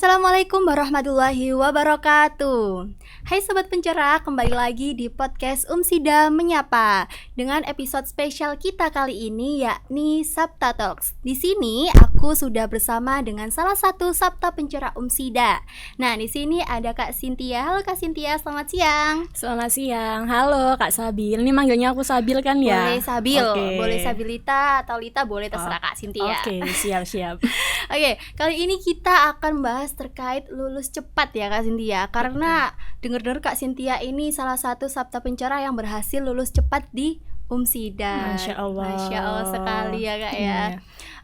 Assalamualaikum warahmatullahi wabarakatuh. Hai Sobat Pencerah, kembali lagi di podcast Umsida Menyapa dengan episode spesial kita kali ini yakni Sabta Talks. Di sini aku sudah bersama dengan salah satu Sabta Pencerah Umsida. Nah, di sini ada Kak Cynthia. Halo Kak Cynthia, selamat siang. Selamat siang, halo Kak Sabil. Ini manggilnya aku Sabil kan ya? Boleh Sabil, Oke. boleh Sabilita atau Lita, boleh terserah Kak Cynthia. Oke, siap-siap. Oke, kali ini kita akan bahas terkait lulus cepat ya Kak Cynthia. Karena dengar-dengar Kak Cynthia ini salah satu Sabta Pencerah yang berhasil lulus cepat di Umsida. Masya Allah. Masya Allah sekali ya Kak ya. Iya.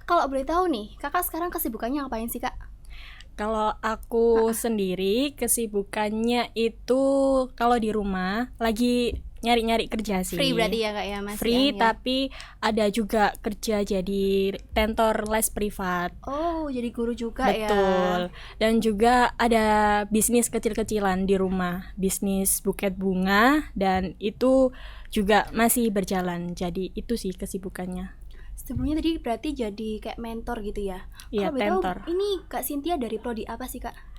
Kalau boleh tahu nih, Kakak sekarang kesibukannya ngapain sih Kak? Kalau aku sendiri kesibukannya itu kalau di rumah lagi nyari-nyari kerja sih. Free berarti ya Kak ya Mas? Free, ya? tapi ada juga kerja jadi tentor les privat. Oh, jadi guru juga ya. Betul. Dan juga ada bisnis kecil-kecilan di rumah, bisnis buket bunga, dan itu juga masih berjalan. Jadi itu sih kesibukannya. Sebelumnya tadi berarti jadi kayak mentor gitu ya? Iya, Kalau boleh tahu, tentor. ini Kak Cynthia dari prodi apa sih Kak?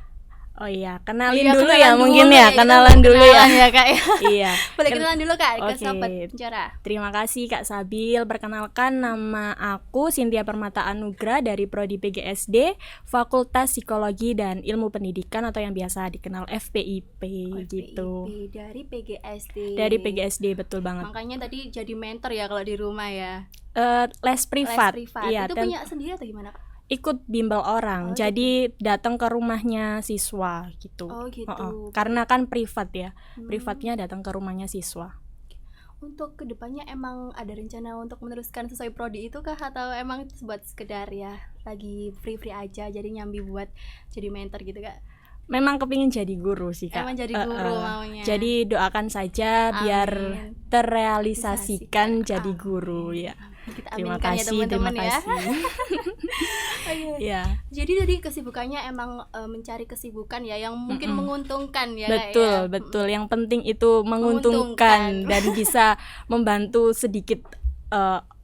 Oh iya, kenalin Iya, dulu kenalan ya dulu mungkin ya, ya, kita kenalan mau dulu ya. kenalan ya Kak ya. Iya. Boleh kenalan dulu Kak ke Oke. Sobat Pencerah. Terima kasih Kak Sabil. Perkenalkan, nama aku Cynthia Permata Anugrah dari Prodi PGSD, Fakultas Psikologi dan Ilmu Pendidikan atau yang biasa dikenal FPIP gitu. FPIP, dari PGSD. Dari PGSD, betul banget. Makanya tadi jadi mentor ya kalau di rumah ya. Les privat. Les privat. Iya, Itu punya sendiri atau gimana Kak? ikut bimbel orang. Oh, jadi datang ke rumahnya siswa gitu. Oh gitu. Karena kan privat ya. Privatnya datang ke rumahnya siswa. Untuk kedepannya emang ada rencana untuk meneruskan sesuai prodi itu kah, atau emang buat sekedar ya lagi free aja jadi nyambi buat jadi mentor gitu Kak? Memang kepingin jadi guru sih Kak. Emang jadi guru maunya. Jadi doakan saja biar Amin. terrealisasikan Realisasikan. jadi Amin. guru ya. Kita Terima aminkan ya kasih, teman-teman terima ya. kasih. Ya, Jadi dari kesibukannya emang mencari kesibukan ya yang mungkin menguntungkan ya Kak betul, ya. betul. Yang penting itu menguntungkan dan bisa membantu sedikit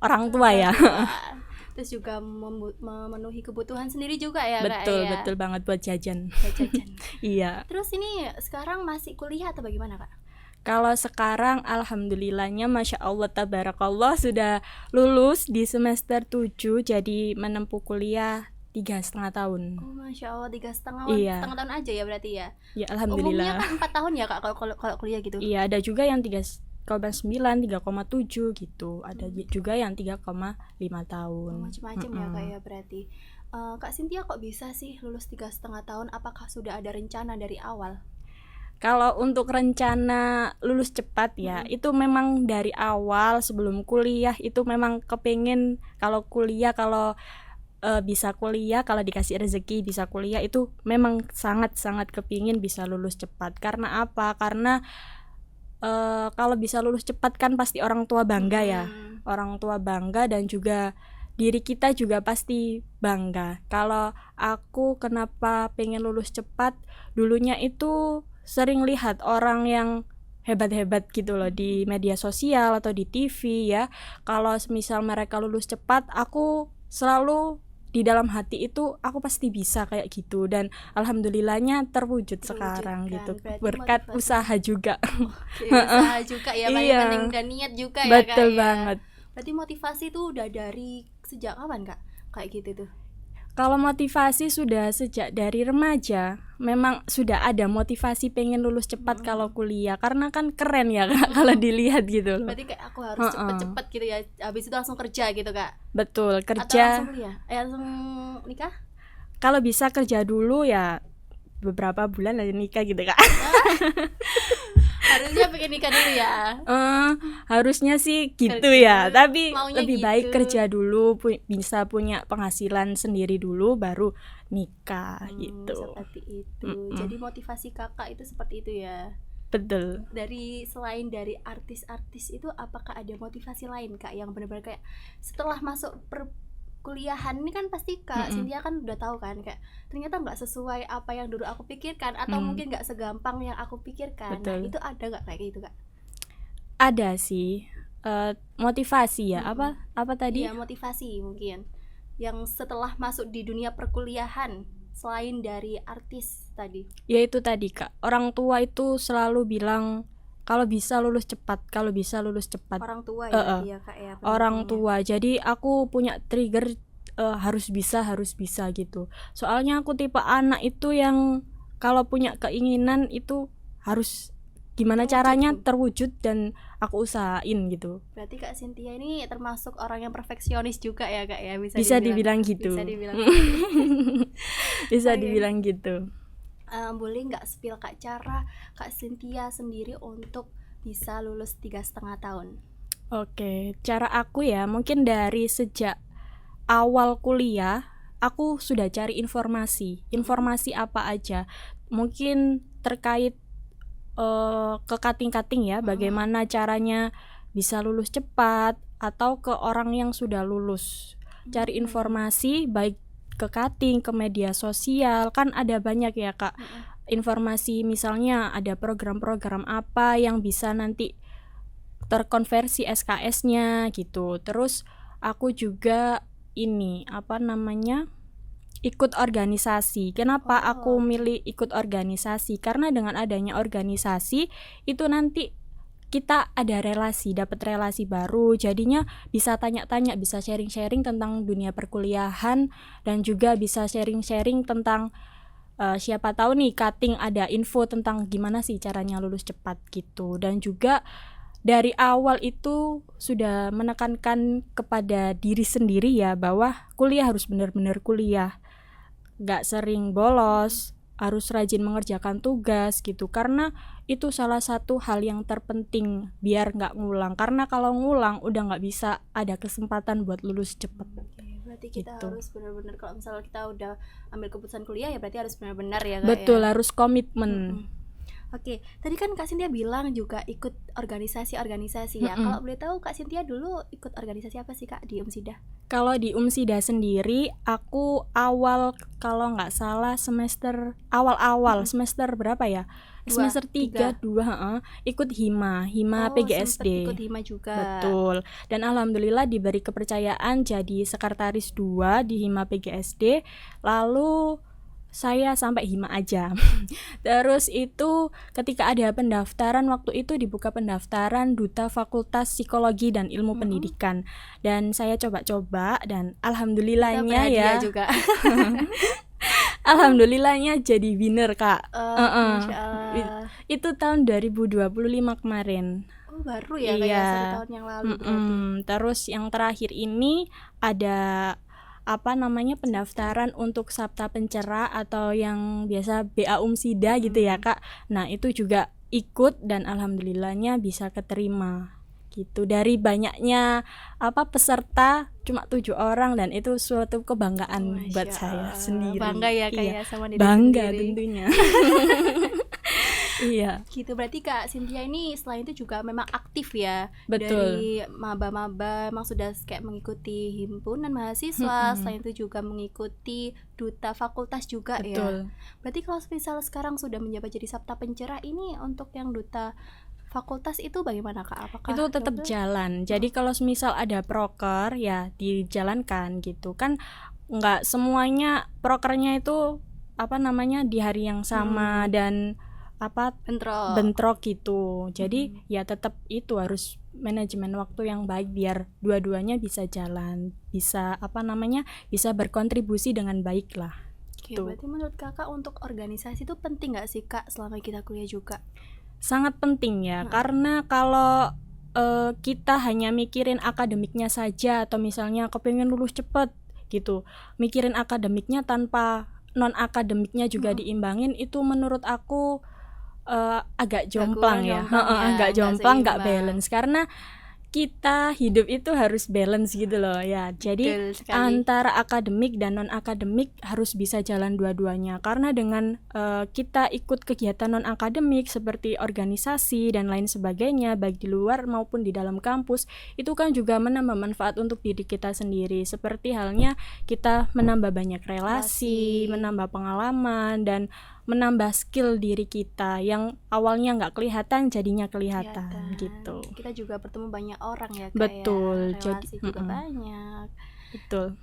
orang tua ya. Terus juga memenuhi kebutuhan sendiri juga ya Kak Betul, ya. betul banget buat jajan. Buat jajan. Iya. Terus ini sekarang masih kuliah atau bagaimana Kak? Kalau sekarang alhamdulillahnya Masya Allah Tabarakallah sudah lulus di semester 7, jadi menempuh kuliah 3,5 tahun. Oh Masya Allah, 3,5 Iya. setengah tahun aja ya berarti ya. Ya Umumnya alhamdulillah. kan 4 tahun ya Kak kalau kuliah gitu. Iya, ada juga yang 3,9, 3,7 gitu. Ada juga yang 3,5 tahun. Macam-macam ya Kak ya berarti. Kak Cynthia kok bisa sih lulus 3,5 tahun? Apakah sudah ada rencana dari awal? Kalau untuk rencana lulus cepat ya, itu memang dari awal sebelum kuliah itu memang kepingin kalau kuliah, kalau bisa kuliah, kalau dikasih rezeki bisa kuliah, itu memang sangat-sangat kepingin bisa lulus cepat. Karena apa? Karena kalau bisa lulus cepat kan pasti orang tua bangga ya. Orang tua bangga dan juga diri kita juga pasti bangga. Kalau aku kenapa pengen lulus cepat, dulunya itu sering lihat orang yang hebat-hebat gitu loh di media sosial atau di TV ya. Kalau misal mereka lulus cepat, aku selalu di dalam hati itu aku pasti bisa kayak gitu, dan alhamdulillahnya terwujud sekarang gitu. Berarti Berkat motivasi. usaha juga. Oke, usaha juga ya, paling Iya. penting dan niat juga ya Kak Betul ya. banget. Berarti motivasi itu udah dari sejak kapan Kak? Kayak gitu tuh. Kalau motivasi sudah sejak dari remaja, memang sudah ada motivasi pengen lulus cepat kalau kuliah, karena kan keren ya Kak kalau dilihat gitu loh. Berarti kayak aku harus cepet-cepet gitu ya. Habis itu langsung kerja gitu Kak. Betul, Atau kerja. langsung kuliah? Langsung nikah? Kalau bisa kerja dulu ya beberapa bulan lalu nikah gitu Kak. Harusnya pengen nikah dulu ya. Harusnya sih gitu Kerja, ya, tapi maunya lebih gitu. baik kerja dulu, bisa punya penghasilan sendiri dulu baru nikah gitu. Seperti itu. Jadi motivasi kakak itu seperti itu ya. Betul. Selain dari artis-artis itu, apakah ada motivasi lain Kak yang benar-benar kayak setelah masuk perkuliahan ini kan pasti Kak Cynthia kan udah tahu kan kayak ternyata nggak sesuai apa yang dulu aku pikirkan, atau mungkin nggak segampang yang aku pikirkan. Nah, Betul. itu ada nggak kayak gitu Kak? Ada sih motivasi ya. Apa tadi? Iya, motivasi mungkin yang setelah masuk di dunia perkuliahan selain dari artis tadi? Ya itu tadi Kak, orang tua itu selalu bilang kalau bisa lulus cepat, kalau bisa lulus cepat. Orang tua Eh, ya eh. berarti ya Kak ya Orang pendukungnya. tua. Jadi aku punya trigger harus bisa gitu. Soalnya aku tipe anak itu yang kalau punya keinginan itu harus gimana Terwujud caranya tuh. terwujud dan aku usahain gitu. Berarti Kak Cynthia ini termasuk orang yang perfeksionis juga ya Kak ya, Bisa dibilang gitu. Bisa dibilang gitu. Bisa Oke. dibilang gitu. Boleh nggak spill Kak cara Kak Cynthia sendiri untuk bisa lulus 3,5 tahun? Oke, cara aku ya mungkin dari sejak awal kuliah aku sudah cari informasi apa aja mungkin terkait ke kating-kating ya, bagaimana caranya bisa lulus cepat atau ke orang yang sudah lulus. Cari informasi baik ke kating, ke media sosial, kan ada banyak ya Kak. Informasi misalnya ada program-program apa yang bisa nanti terkonversi SKS-nya gitu. Terus aku juga ini ikut organisasi. Kenapa aku milih ikut organisasi? Karena dengan adanya organisasi itu nanti kita ada relasi, dapat relasi baru. Jadinya bisa tanya-tanya, bisa sharing-sharing tentang dunia perkuliahan dan juga bisa sharing-sharing tentang siapa tahu nih kating ada info tentang gimana sih caranya lulus cepat gitu. Dan juga dari awal itu sudah menekankan kepada diri sendiri ya bahwa kuliah harus benar-benar kuliah, gak sering bolos, harus rajin mengerjakan tugas gitu, karena itu salah satu hal yang terpenting biar gak ngulang, karena kalau ngulang udah gak bisa ada kesempatan buat lulus cepet. Berarti kita Gitu. harus benar-benar kalau misalnya kita udah ambil keputusan kuliah ya berarti harus benar-benar ya Kak. Betul, ya? harus komitmen. Oke, tadi kan Kak Cynthia bilang juga ikut organisasi ya. Kalau boleh tahu Kak Cynthia dulu ikut organisasi apa sih Kak di UMSIDA? Kalau di UMSIDA sendiri aku awal kalau nggak salah semester awal semester berapa ya? Semester 3 ikut hima PGSD. Sempet ikut hima juga. Betul. Dan alhamdulillah diberi kepercayaan jadi sekretaris 2 di hima PGSD. Lalu saya sampai hima aja. Terus itu ketika ada pendaftaran, waktu itu dibuka pendaftaran duta Fakultas Psikologi dan Ilmu Pendidikan, dan saya coba-coba dan alhamdulillahnya ya juga. alhamdulillahnya jadi winner Kak. Masya Allah. Itu tahun 2025 kemarin. Oh baru ya Iya. kayak 1 tahun yang lalu berarti. Terus yang terakhir ini ada pendaftaran untuk Sabta Pencerah atau yang biasa BA UMSIDA gitu ya Kak. Nah itu juga ikut dan alhamdulillahnya bisa keterima gitu. Dari banyaknya peserta cuma 7 orang dan itu suatu kebanggaan buat saya sendiri. Bangga ya Kak ya sama diri Bangga sendiri. tentunya. Iya. Gitu berarti Kak Cynthia ini selain itu juga memang aktif ya. Betul. Dari maba-maba memang sudah kayak mengikuti himpunan mahasiswa, selain itu juga mengikuti duta fakultas juga. Betul. Ya. Berarti kalau misal sekarang sudah menjabat jadi Sabta Pencerah ini untuk yang duta fakultas itu bagaimana Kak? Apakah itu tetap jalan. Jadi kalau misal ada proker ya dijalankan gitu kan, nggak semuanya prokernya itu di hari yang sama dan bentrok gitu. Jadi ya tetap itu harus manajemen waktu yang baik biar dua-duanya bisa jalan, bisa bisa berkontribusi dengan baik lah. Oke, berarti menurut Kakak untuk organisasi itu penting nggak sih Kak selama kita kuliah juga? Sangat penting ya, karena kalau kita hanya mikirin akademiknya saja atau misalnya kepengen lulus cepet gitu, mikirin akademiknya tanpa non akademiknya juga diimbangin, itu menurut aku agak jomplang ya, agak jomplang, nggak balance, karena kita hidup itu harus balance gitu loh ya. Jadi antara akademik dan non akademik harus bisa jalan dua-duanya, karena dengan kita ikut kegiatan non akademik seperti organisasi dan lain sebagainya baik di luar maupun di dalam kampus, itu kan juga menambah manfaat untuk diri kita sendiri, seperti halnya kita menambah banyak relasi, menambah pengalaman dan menambah skill diri kita yang awalnya nggak kelihatan jadinya kelihatan gitu. Kita juga bertemu banyak orang ya Kak. Betul. Ya. Relasi juga banyak. Betul.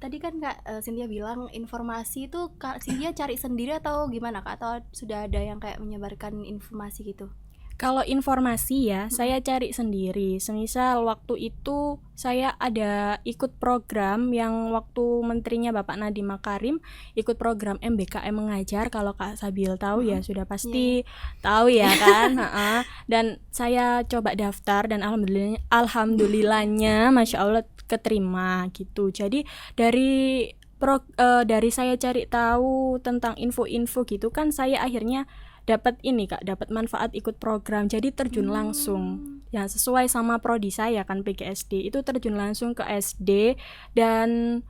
tadi kan Kak Cynthia bilang informasi itu Kak Cynthia cari sendiri atau gimana Kak? Atau sudah ada yang kayak menyebarkan informasi gitu? Kalau informasi ya, saya cari sendiri. Semisal waktu itu saya ada ikut program yang waktu menterinya Bapak Nadiem Makarim ikut program MBKM mengajar. Kalau Kak Sabil tahu ya sudah pasti tahu ya kan. Dan saya coba daftar dan alhamdulillahnya, masya Allah keterima gitu. Jadi dari saya cari tahu tentang info-info gitu kan, saya akhirnya dapat ini Kak, dapat manfaat ikut program. Jadi terjun langsung. Ya sesuai sama prodi saya kan PGSD. Itu terjun langsung ke SD dan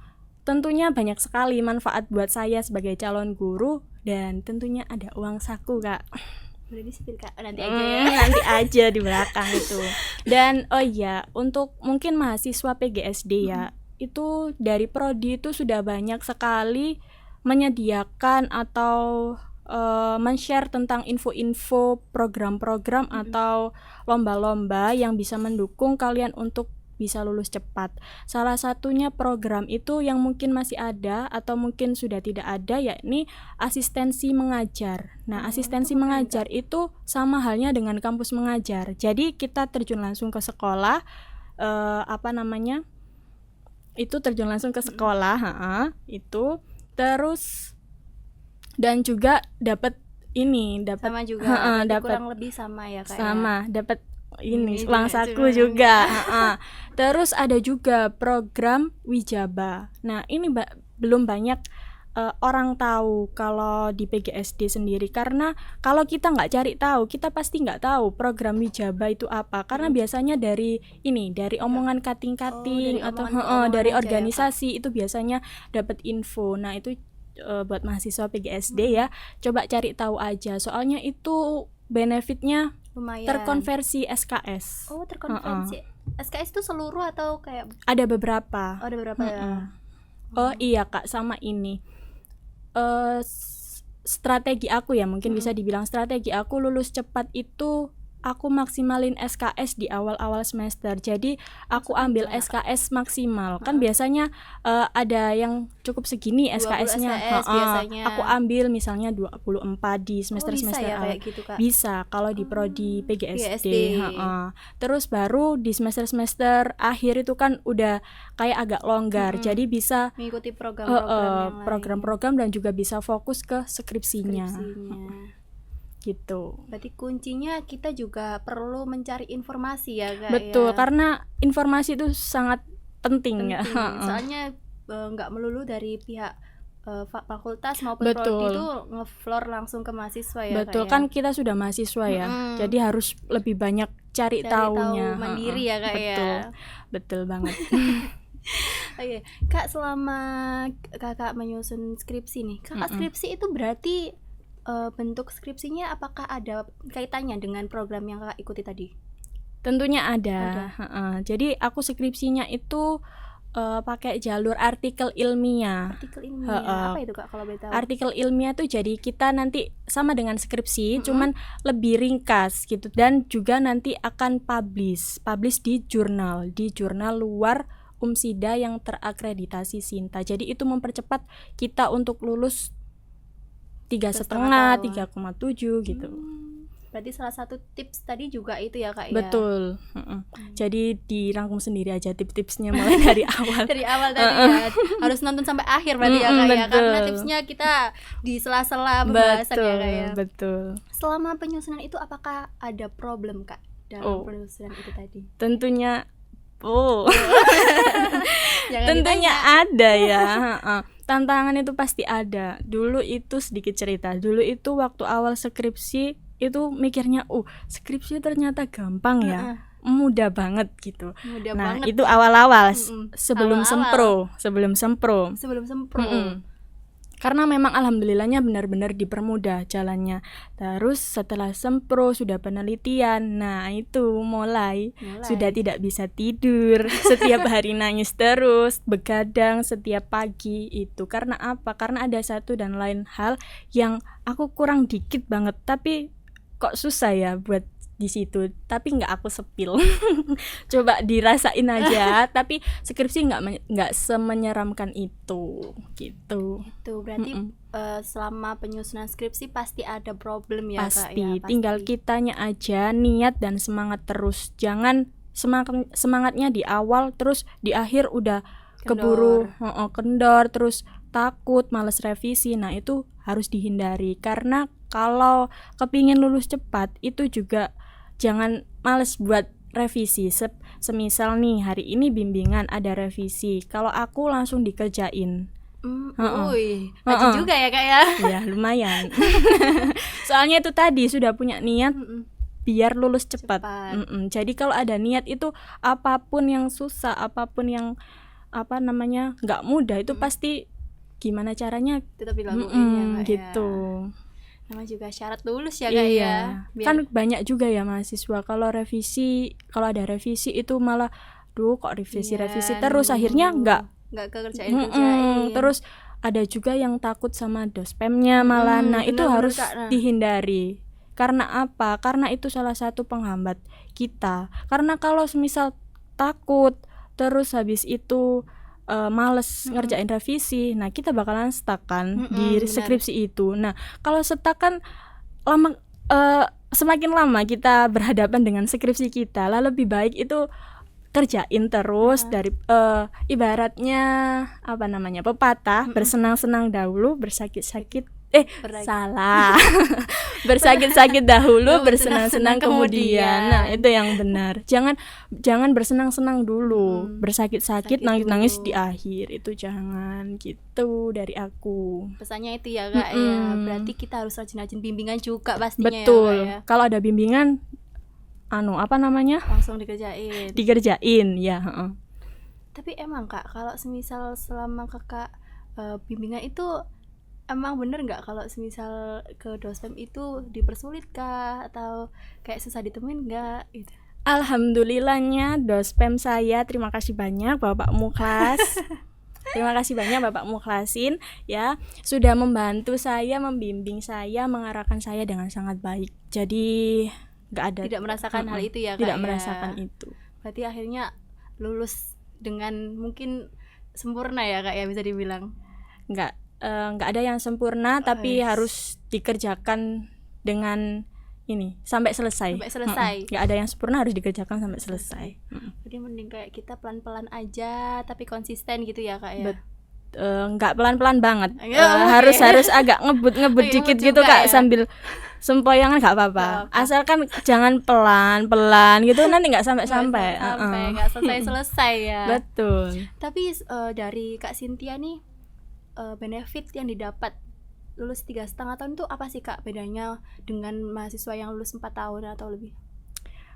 tentunya banyak sekali manfaat buat saya sebagai calon guru dan tentunya ada uang saku Kak. Boleh di-spill Kak, nanti aja ya. Nanti aja di belakang itu. Dan oh iya, untuk mungkin mahasiswa PGSD ya, itu dari prodi itu sudah banyak sekali menyediakan atau men-share tentang info-info program-program atau lomba-lomba yang bisa mendukung kalian untuk bisa lulus cepat. Salah satunya program itu yang mungkin masih ada atau mungkin sudah tidak ada, yakni asistensi mengajar. Nah, asistensi mengajar itu sama halnya dengan kampus mengajar. Jadi kita terjun langsung ke sekolah, itu terjun langsung ke sekolah, itu terus dan juga dapat sama juga, dapat kurang lebih sama ya Kak. Sama, dapat ini uang saku juga. Terus ada juga program Wijaba. Nah, ini belum banyak orang tahu kalau di PGSD sendiri, karena kalau kita nggak cari tahu, kita pasti nggak tahu program Wijaba itu apa, karena biasanya dari omongan kating-kating dari organisasi ya, itu biasanya dapat info. Nah, itu buat mahasiswa PGSD ya, coba cari tahu aja, soalnya itu benefitnya lumayan. Terkonversi SKS. Oh, terkonversi. SKS itu seluruh atau kayak ada beberapa? Oh, ada beberapa ya. Oh iya Kak, sama ini strategi aku ya, mungkin bisa dibilang strategi aku lulus cepat itu aku maksimalin SKS di awal-awal semester. Jadi aku ambil SKS maksimal. Kan biasanya ada yang cukup segini SKS-nya. Biasanya. Aku ambil misalnya 24 di semester-semester awal. Kayak gitu, Kak? Bisa kalau di prodi PGSD. Terus baru di semester-semester akhir itu kan udah kayak agak longgar. Jadi bisa mengikuti program-program dan juga bisa fokus ke skripsinya. Gitu. Berarti kuncinya kita juga perlu mencari informasi ya Kak. Betul, karena informasi itu sangat penting. Ya. Soalnya nggak melulu dari pihak fakultas maupun prodi itu ngefloor langsung ke mahasiswa ya. Betul, Kak, kan kita sudah mahasiswa ya. Jadi harus lebih banyak cari tahunya. Tahu mandiri ya Kak. Betul. Betul banget. Oke, Kak, selama Kakak menyusun skripsi nih, Kakak skripsi itu berarti bentuk skripsinya apakah ada kaitannya dengan program yang Kakak ikuti tadi? Tentunya ada. Jadi aku skripsinya itu pakai jalur artikel ilmiah. Artikel ilmiah apa itu Kak kalau boleh tahu? Artikel ilmiah tuh jadi kita nanti sama dengan skripsi, cuman lebih ringkas gitu, dan juga nanti akan publish di jurnal luar Umsida yang terakreditasi Sinta. Jadi itu mempercepat kita untuk lulus 3,5, 3,7 gitu. Berarti salah satu tips tadi juga itu ya Kak. Betul. Jadi dirangkum sendiri aja tips-tipsnya mulai dari awal. Dari awal tadi ya. Harus nonton sampai akhir berarti ya Kak ya. Karena tipsnya kita di sela-sela pembahasan ya Kak ya. Betul. Selama penyusunan itu apakah ada problem Kak dalam penyusunan itu tadi? Tentunya tentunya ada ya. Tantangan itu pasti ada. Dulu itu sedikit cerita. Dulu itu waktu awal skripsi itu mikirnya, skripsi ternyata gampang ya. Mudah banget gitu. Banget. Itu awal-awal sebelum sempro. Karena memang alhamdulillahnya benar-benar dipermudah jalannya. Terus setelah sempro sudah penelitian, nah itu mulai sudah tidak bisa tidur, setiap hari nangis terus, begadang setiap pagi itu. Karena apa? Karena ada satu dan lain hal yang aku kurang dikit banget, tapi kok susah ya buat di situ, tapi nggak aku sepil. Coba dirasain aja. Tapi skripsi nggak semenyeramkan itu gitu. Itu berarti selama penyusunan skripsi pasti ada problem ya Kak Pasti, ya, tinggal kitanya aja niat dan semangat terus. Jangan semangatnya di awal terus di akhir udah keburu kendor, terus takut, males revisi. Nah itu harus dihindari, karena kalau kepingin lulus cepat itu juga jangan males buat revisi. Semisal nih hari ini bimbingan ada revisi, kalau aku langsung dikerjain. Rajin juga ya Kak ya. Ya lumayan. Soalnya itu tadi sudah punya niat biar lulus cepat. Jadi kalau ada niat itu apapun yang susah, apapun yang nggak mudah itu pasti gimana caranya tetap dilakuin ya Kak gitu. Namanya juga syarat lulus ya Kak Iya. ya. Kan banyak juga ya mahasiswa kalau ada revisi itu malah kok revisi terus akhirnya nggak kerjain. Terus ada juga yang takut sama dospemnya malah. Nah itu harus dihindari. Karena apa? Karena itu salah satu penghambat kita. Karena kalau semisal takut terus habis itu males ngerjain revisi, nah kita bakalan stuck kan di skripsi itu. Nah kalau stuck kan semakin lama kita berhadapan dengan skripsi kita, lah lebih baik itu kerjain terus dari ibaratnya pepatah, bersenang-senang dahulu, bersakit-sakit salah. Bersakit-sakit dahulu, bersenang-senang kemudian. Nah, itu yang benar. Jangan bersenang-senang dulu, bersakit-sakit, nangis-nangis di akhir. Itu jangan gitu dari aku. Pesannya itu ya Kak ya. Berarti kita harus rajin-rajin bimbingan juga pastinya. Betul. Ya, Kak, ya. Kalau ada bimbingan langsung dikerjain ya. Tapi emang Kak, kalau semisal selama Kakak bimbingan itu emang bener nggak kalau semisal ke dospem itu dipersulit kah atau kayak susah ditemuin nggak gitu? Alhamdulillahnya dospem saya, terima kasih banyak Bapak Mukhlas. Terima kasih banyak Bapak Mukhlasin ya, sudah membantu saya, membimbing saya, mengarahkan saya dengan sangat baik. Jadi tidak merasakan hal itu ya Kak? Tidak merasakan itu. Berarti akhirnya lulus dengan mungkin sempurna ya Kak ya, bisa dibilang? Nggak ada yang sempurna, tapi harus dikerjakan dengan ini sampai selesai. Nggak ada yang sempurna, harus dikerjakan sampai selesai. Jadi mending kayak kita pelan-pelan aja tapi konsisten gitu ya Kak ya. Nggak pelan-pelan banget. Harus agak ngebut dikit gitu Kak ya? Sambil sempoyangan nggak apa-apa. Asalkan jangan pelan-pelan gitu, nanti nggak sampai nggak selesai ya. Betul. Tapi dari Kak Cynthia nih, benefit yang didapat lulus 3,5 tahun itu apa sih Kak bedanya dengan mahasiswa yang lulus 4 tahun atau lebih?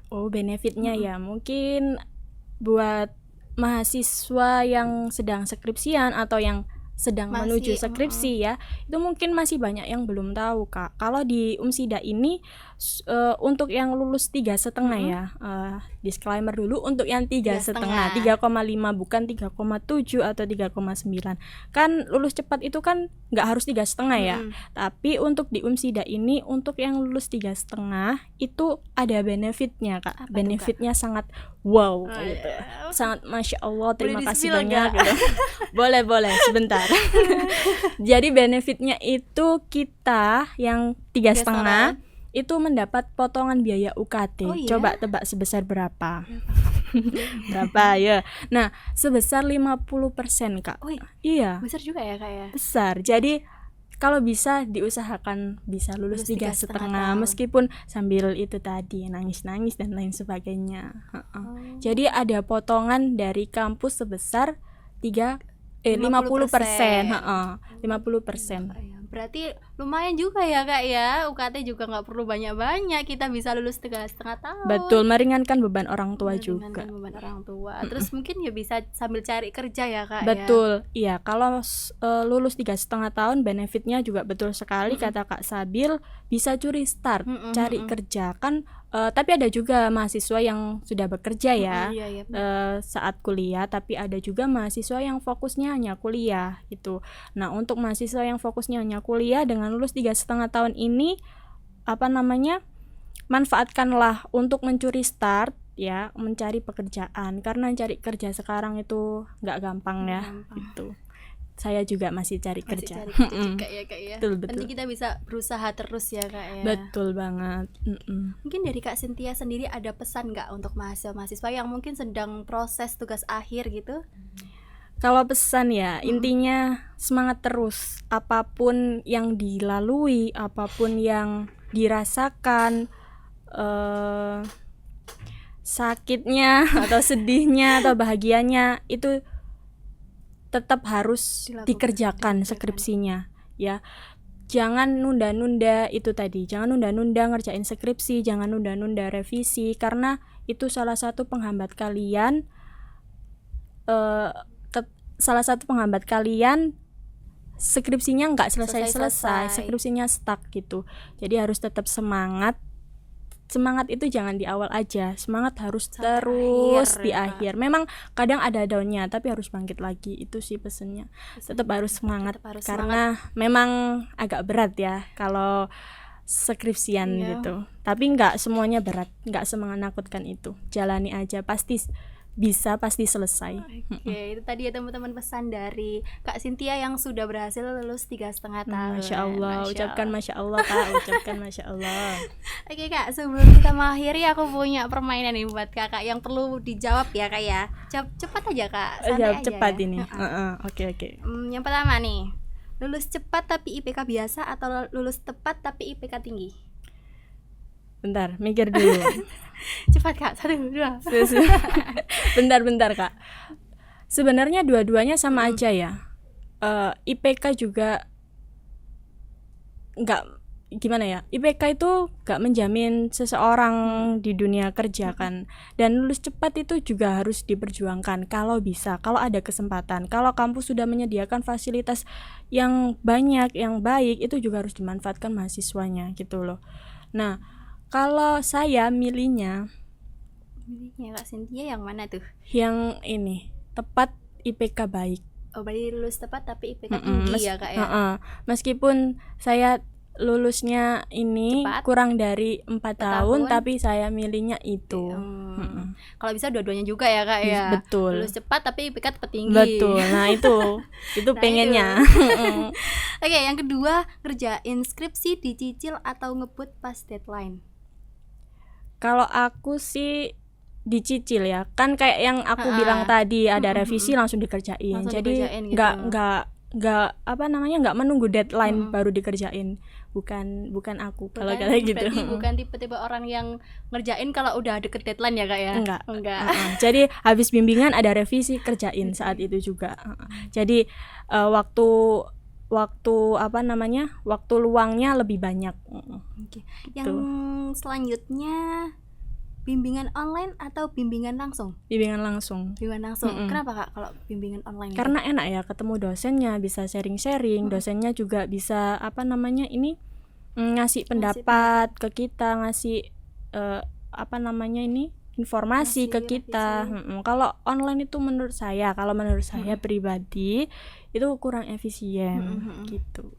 Benefitnya ya mungkin buat mahasiswa yang sedang skripsian atau yang sedang menuju skripsi ya, itu mungkin masih banyak yang belum tahu Kak. Kalau di Umsida ini untuk yang lulus 3,5 ya, disclaimer dulu, untuk yang 3,5, 3,5 bukan 3,7 atau 3,9. Kan lulus cepat itu kan nggak harus 3,5 ya. Tapi untuk di Umsida ini, untuk yang lulus 3,5 itu ada benefitnya Kak. Benefitnya sangat wow gitu. Sangat Masya Allah, terima kasih banyak gitu. Boleh sebentar. Jadi benefitnya itu kita yang 3,5 itu mendapat potongan biaya UKT. Coba tebak sebesar berapa? Berapa ya? Nah, sebesar 50% Kak. Iya. Besar juga ya Kak ya? Besar. Jadi kalau bisa diusahakan bisa lulus 3,5 meskipun sambil itu tadi nangis-nangis dan lain sebagainya. Jadi ada potongan dari kampus sebesar 50%. 50%. Berarti lumayan juga ya Kak ya. UKT juga nggak perlu banyak-banyak, kita bisa lulus 3,5 tahun. Betul, meringankan beban orang tua juga. Beban orang tua. Terus mungkin ya bisa sambil cari kerja ya Kak. Betul, iya. Kalau lulus 3,5 tahun benefitnya juga betul sekali kata Kak Sabil, bisa curi start, cari kerja kan. Tapi ada juga mahasiswa yang sudah bekerja ya saat kuliah, tapi ada juga mahasiswa yang fokusnya hanya kuliah gitu. Nah, untuk mahasiswa yang fokusnya hanya kuliah dengan lulus 3,5 tahun ini manfaatkanlah untuk mencuri start ya, mencari pekerjaan, karena cari kerja sekarang itu nggak gampang ya. Itu saya juga masih cari kerja. Cari kerja juga ya Kak ya. Betul. Nanti kita bisa berusaha terus ya Kak ya. Betul banget. Mungkin dari Kak Cynthia sendiri ada pesan nggak untuk mahasiswa yang mungkin sedang proses tugas akhir gitu? Kalau pesan ya, intinya semangat terus. Apapun yang dilalui, apapun yang dirasakan, sakitnya atau sedihnya atau bahagianya, itu tetap harus dikerjakan skripsinya ya. Jangan nunda-nunda itu tadi, jangan nunda-nunda ngerjain skripsi, jangan nunda-nunda revisi, karena itu salah satu penghambat kalian skripsinya nggak selesai, skripsinya stuck gitu. Jadi harus tetap semangat itu jangan di awal aja, semangat harus sampai terus di akhir. Memang kadang ada downnya, tapi harus bangkit lagi. Itu sih pesennya, tetap harus semangat, karena memang agak berat ya kalau skripsian gitu. Tapi nggak semuanya berat, nggak semenakutkan itu. Jalani aja, pasti bisa, pasti selesai. Oke, itu tadi ya teman-teman pesan dari Kak Cynthia yang sudah berhasil lulus 3,5 tahun. Masya Allah, ucapkan Masya Allah Kak, ucapkan Masya Allah. Oke Kak, sebelum kita mengakhiri aku punya permainan nih buat Kakak yang perlu dijawab ya Kak ya. Cepat aja Kak, santai aja cepat ya. ini. Oke. Yang pertama nih, lulus cepat tapi IPK biasa atau lulus tepat tapi IPK tinggi? Bentar, mikir dulu. Cepat Kak, 1, 2. Bentar Kak. Sebenarnya dua-duanya sama aja ya. IPK juga nggak, gimana ya, IPK itu nggak menjamin seseorang di dunia kerja kan. Dan lulus cepat itu juga harus diperjuangkan kalau bisa, kalau ada kesempatan. Kalau kampus sudah menyediakan fasilitas yang banyak, yang baik, itu juga harus dimanfaatkan mahasiswanya gitu loh. Nah, kalau saya milihnya Kak Cynthia yang mana tuh? Yang ini, tepat IPK baik. Oh, berarti lulus tepat tapi IPK tinggi ya Kak ya? Meskipun saya lulusnya ini cepat, kurang dari 4 tahun, tapi saya milihnya itu. Kalau bisa dua-duanya juga ya Kak ya? Betul. Lulus cepat tapi IPK tepat tinggi. Betul, nah itu pengennya. Oke, yang kedua, kerjain skripsi dicicil atau ngebut pas deadline? Kalau aku sih dicicil ya, kan kayak yang aku bilang tadi, ada revisi langsung dikerjain. Jadi nggak apa namanya, nggak menunggu deadline baru dikerjain. Bukan aku kalau kayak gitu. Berarti bukan tipe-tipe orang yang ngerjain kalau udah deket deadline ya Kak ya? Enggak. Jadi habis bimbingan ada revisi, kerjain saat itu juga. Jadi waktu apa namanya, waktu luangnya lebih banyak. Oke. Yang selanjutnya, bimbingan online atau bimbingan langsung? Bimbingan langsung. Kenapa Kak kalau bimbingan online? Karena enak ya, ketemu dosennya, bisa sharing-sharing, dosennya juga bisa apa namanya ini, ngasih pendapat ke kita, ngasih apa namanya ini, informasi ke kita. Kalau online itu menurut saya pribadi itu kurang efisien gitu.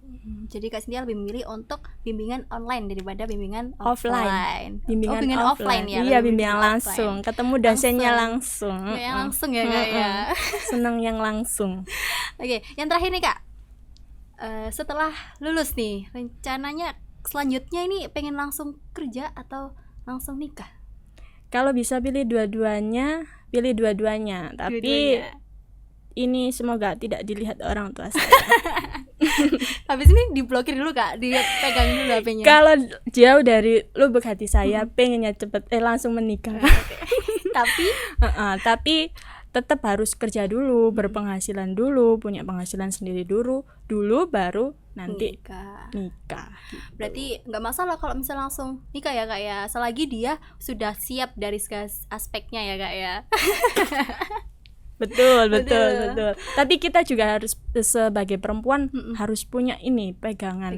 Jadi Kak Cynthia lebih memilih untuk bimbingan online daripada bimbingan offline. Bimbingan offline ya? Iya, bimbingan langsung, ketemu dosennya langsung. Yang langsung ya Kak ya? Senang yang langsung. Oke, yang terakhir nih Kak, setelah lulus nih, rencananya selanjutnya ini pengen langsung kerja atau langsung nikah? Kalau bisa pilih dua-duanya. Tapi ini semoga tidak dilihat orang tua saya. Habis ini diblokir dulu Kak, dipegang dulu HP-nya. Kalau jauh dari lubuk hati saya, pengennya cepet langsung menikah. Tapi tetap harus kerja dulu, berpenghasilan dulu, punya penghasilan sendiri dulu baru nanti nikah. Gitu. Berarti nggak masalah kalau misalnya langsung nikah ya Kak ya, selagi dia sudah siap dari segala aspeknya ya Kak ya. Betul. Tapi kita juga harus sebagai perempuan harus punya ini pegangan.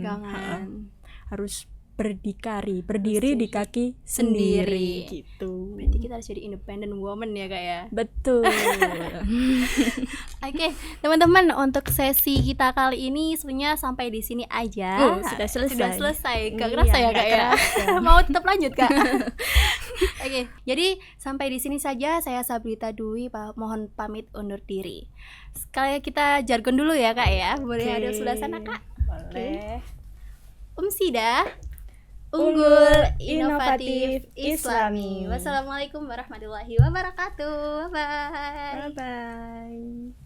Harus berdiri di kaki sendiri gitu. Berarti kita harus jadi independent woman ya kak ya. Betul. Oke, teman-teman, untuk sesi kita kali ini sebenarnya sampai di sini aja. Sudah selesai. Sudah selesai. Gak Iya, kerasa ya gak kak ya. kerasa. Mau tetap lanjut kak. Oke, jadi sampai di sini saja. Saya Sabrita Dwi, mohon pamit undur diri. Sekali kita jargon dulu ya kak ya. Boleh Oke. ada sebelah sana kak. Boleh. Umsida, unggul, inovatif, inovatif, Islami. Islami. Wassalamualaikum warahmatullahi wabarakatuh. Bye bye. Bye bye.